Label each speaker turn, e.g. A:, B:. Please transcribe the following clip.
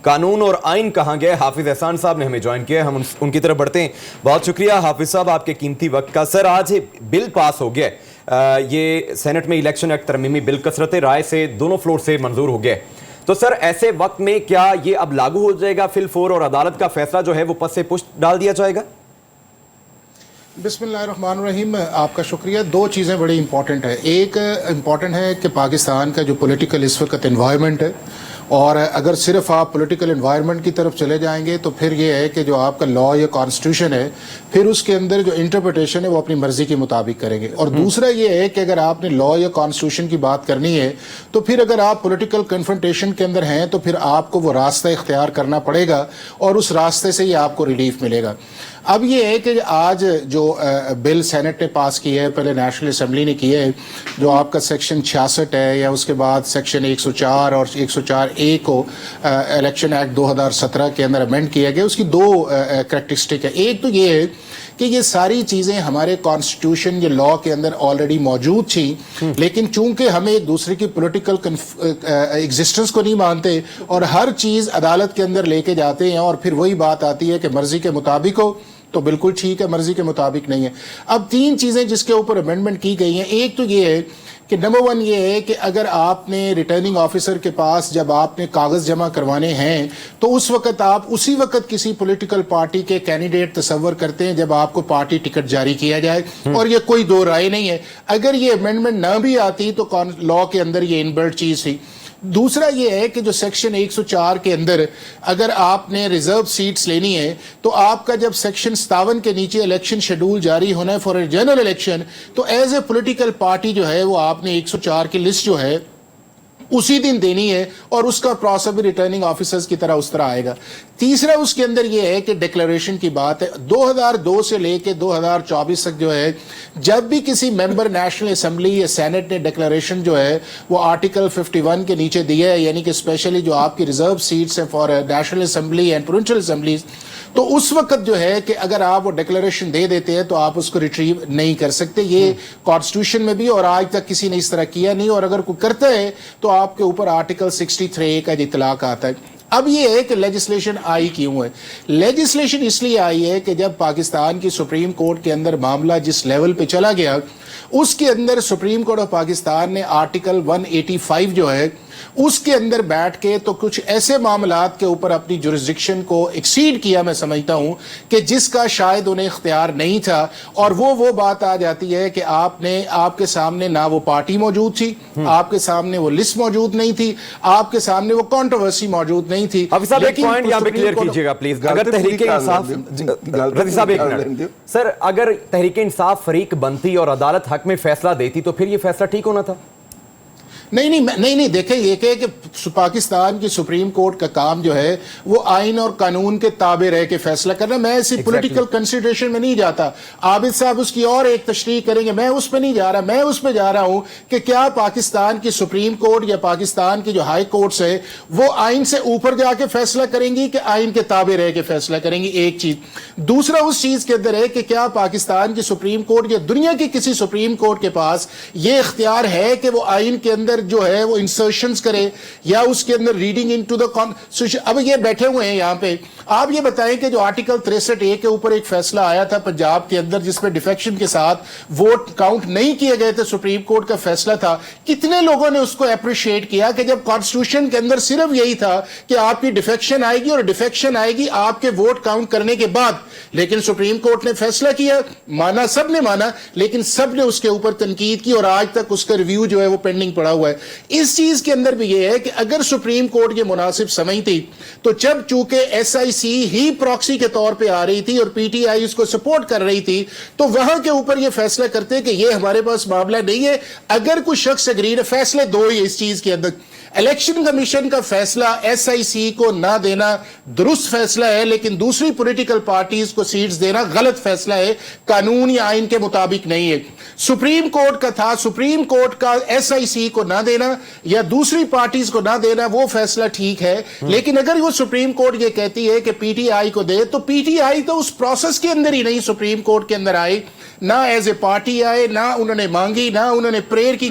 A: قانون اور آئین کہاں گئے؟ حافظ احسان صاحب نے ہمیں جوائن کیا ہے, ہم ان کی طرف بڑھتے ہیں. بہت شکریہ حافظ صاحب آپ کے قیمتی وقت کا. سر آج بل پاس ہو گیا, یہ سینٹ میں الیکشن ایکٹ ترمیمی بل کثرت رائے سے دونوں فلور سے منظور ہو گیا. تو سر ایسے وقت میں کیا یہ اب لاگو ہو جائے گا فی الفور اور عدالت کا فیصلہ جو ہے وہ پس سے پشت ڈال دیا جائے گا؟
B: بسم اللہ الرحمن الرحیم. آپ کا شکریہ. دو چیزیں بڑی امپورٹنٹ ہیں. ایک امپورٹنٹ ہے کہ پاکستان کا جو پولیٹیکل اس وقت انوائرمنٹ ہے, اور اگر صرف آپ پولیٹیکل انوائرمنٹ کی طرف چلے جائیں گے تو پھر یہ ہے کہ جو آپ کا لا یا کانسٹیٹیوشن ہے, پھر اس کے اندر جو انٹرپریٹیشن ہے وہ اپنی مرضی کے مطابق کریں گے. اور دوسرا یہ ہے کہ اگر آپ نے لا یا کانسٹیٹیوشن کی بات کرنی ہے تو پھر اگر آپ پولیٹیکل کنفرنٹیشن کے اندر ہیں تو پھر آپ کو وہ راستہ اختیار کرنا پڑے گا, اور اس راستے سے ہی آپ کو ریلیف ملے گا. اب یہ ہے کہ آج جو بل سینٹ نے پاس کیا ہے, پہلے نیشنل اسمبلی نے کیا ہے, جو آپ کا سیکشن 66 ہے, یا اس کے بعد سیکشن 104 اور 104A کو الیکشن ایکٹ 2017 کے اندر امینڈ کیا گیا. اس کی دو کریکٹرسٹک ہے. ایک تو یہ ہے کہ یہ ساری چیزیں ہمارے کانسٹیٹیوشن یا لا کے اندر آلریڈی موجود تھیں, لیکن چونکہ ہمیں ایک دوسرے کی پولیٹیکل ایگزسٹنس کو نہیں مانتے اور ہر چیز عدالت کے اندر لے کے جاتے ہیں, اور پھر وہی بات آتی ہے کہ مرضی کے مطابق ہو تو بالکل ٹھیک ہے, مرضی کے مطابق نہیں ہے. اب تین چیزیں جس کے اوپر امینڈمنٹ کی گئی ہیں. ایک تو یہ ہے کہ نمبر 1 یہ ہے کہ اگر آپ نے ریٹرننگ آفیسر کے پاس جب آپ نے کاغذ جمع کروانے ہیں تو اس وقت آپ اسی وقت کسی پولیٹیکل پارٹی کے کینڈیڈیٹ تصور کرتے ہیں جب آپ کو پارٹی ٹکٹ جاری کیا جائے, اور یہ کوئی دو رائے نہیں ہے. اگر یہ امینڈمنٹ نہ بھی آتی تو لا کے اندر یہ انبلٹ چیز تھی. دوسرا یہ ہے کہ جو سیکشن 104 کے اندر اگر آپ نے ریزرو سیٹس لینی ہے تو آپ کا جب سیکشن 57 کے نیچے الیکشن شیڈول جاری ہونا ہے فار اے جنرل الیکشن, تو ایز اے پولیٹیکل پارٹی جو ہے وہ آپ نے 104 کی لسٹ جو ہے اسی دن دینی ہے, اور اس کا پروسیس بھی ریٹرننگ آفیسرز کی طرح اس طرح آئے گا. تیسرا اس کے اندر یہ ہے کہ ڈکلیریشن کی بات ہے. 2002 سے لے کے 2024 تک جو ہے جب بھی کسی ممبر نیشنل اسمبلی یا سینٹ نے ڈکلیریشن جو ہے وہ آرٹیکل 51 کے نیچے دیا ہے, یعنی کہ اسپیشلی جو آپ کی ریزرو سیٹس ہیں for national assembly and provincial assemblies, تو اس وقت جو ہے کہ اگر آپ وہ ڈکلیریشن دے دیتے ہیں تو آپ اس کو ریٹریو نہیں کر سکتے. یہ کانسٹیٹیوشن میں بھی اور آج تک کسی نے اس طرح کیا نہیں, اور اگر کوئی کرتا ہے تو آپ کے اوپر آرٹیکل 63A کا اطلاق آتا ہے. اب یہ ہے کہ لیجسلیشن آئی کیوں ہے؟ لیجسلیشن اس لیے آئی ہے کہ جب پاکستان کی سپریم کورٹ کے اندر معاملہ جس لیول پہ چلا گیا, اس کے اندر سپریم کورٹ آف پاکستان نے آرٹیکل 185 جو ہے اس کے اندر بیٹھ کے تو کچھ ایسے معاملات کے اوپر اپنی جورسڈکشن کو ایکسیڈ کیا, میں سمجھتا ہوں کہ جس کا شاید انہیں اختیار نہیں تھا. اور وہ بات آ جاتی ہے کہ آپ کے سامنے نہ وہ پارٹی موجود تھی, آپ کے سامنے وہ لسٹ موجود نہیں تھی, آپ کے سامنے وہ کنٹروورسی موجود نہیں تھی.
A: حافظ صاحب ایک پوائنٹ یہاں پہ کلیئر کیجئے گا پلیز. اگر تحریک انصاف, رضی صاحب ایک منٹ سر, اگر تحریک انصاف فریق بنتی اور عدالت حق میں فیصلہ دیتی تو پھر یہ فیصلہ ٹھیک ہونا تھا؟
B: نہیں دیکھیں, یہ کہ پاکستان کی سپریم کورٹ کا کام جو ہے وہ آئین اور قانون کے تابع رہ کے فیصلہ کرنا. میں ایسی پولیٹیکل کنسیڈریشن میں نہیں جاتا. عابد صاحب اس کی اور ایک تشریح کریں گے, میں اس پہ نہیں جا رہا. میں اس پہ جا رہا ہوں کہ کیا پاکستان کی سپریم کورٹ یا پاکستان کی جو ہائی کورٹس ہے وہ آئین سے اوپر جا کے فیصلہ کریں گی کہ آئین کے تابع رہ کے فیصلہ کریں گی؟ ایک چیز. دوسرا اس چیز کے اندر ہے کہ کیا پاکستان کی سپریم کورٹ یا دنیا کی کسی سپریم کورٹ کے پاس یہ اختیار ہے کہ وہ آئین کے اندر جو ہے وہ انسرشنز کرے یا اس کے اندر ریڈنگ انٹو دا کانسٹیٹیوشن. اب یہ بیٹھے ہوئے ہیں یہاں پہ, آپ یہ بتائیں کہ جو آرٹیکل 63A کے اوپر ایک فیصلہ آیا تھا پنجاب کے اندر جس پہ ڈیفیکشن کے ساتھ ووٹ کاؤنٹ نہیں کیے گئے تھے, سپریم کورٹ کا فیصلہ تھا, کتنے لوگوں نے اس کو اپریشیٹ کیا کہ جب کانسٹیٹیوشن کے اندر صرف یہی تھا کہ آپ کی ڈیفیکشن آئے گی اور ڈیفیکشن آئے گی آپ کے ووٹ کاؤنٹ کرنے کے بعد, لیکن سپریم کورٹ نے فیصلہ کیا, مانا سب نے مانا, لیکن سب نے اس کے اوپر تنقید کی اور آج تک اس کا ریویو جو ہے وہ پینڈنگ پڑا ہوا ہے. اس چیز کے اندر بھی یہ ہے کہ اگر سپریم کورٹ یہ مناسب سمجھتی تو جب چونکہ S I C he proxy کے طور پہ آ رہی تھی اور پی ٹی آئی اس کو سپورٹ کر رہی تھی, تو وہاں کے اوپر یہ فیصلہ کرتے کہ یہ ہمارے پاس معاملہ نہیں ہے. اگر کوئی شخص اگریڈ, فیصلے دو ہی اس چیز کے اندر. الیکشن کمیشن کا فیصلہ ایس آئی سی کو نہ دینا درست فیصلہ ہے, لیکن دوسری پولیٹیکل پارٹیز کو سیٹس دینا غلط فیصلہ ہے, قانون یا آئین کے مطابق نہیں ہے. سپریم کورٹ کا تھا, سپریم کورٹ کا ایس آئی سی کو نہ دینا یا دوسری پارٹیز کو نہ دینا وہ فیصلہ ٹھیک ہے, لیکن اگر وہ سپریم کورٹ یہ کہتی ہے کہ پی ٹی آئی کو دے, تو پی ٹی آئی تو اس پروسیس کے اندر ہی نہیں سپریم کورٹ کے اندر آئی, نہ ایز اے پارٹی آئے, نہ انہوں نے مانگی, نہ انہوں نے پریئر کی.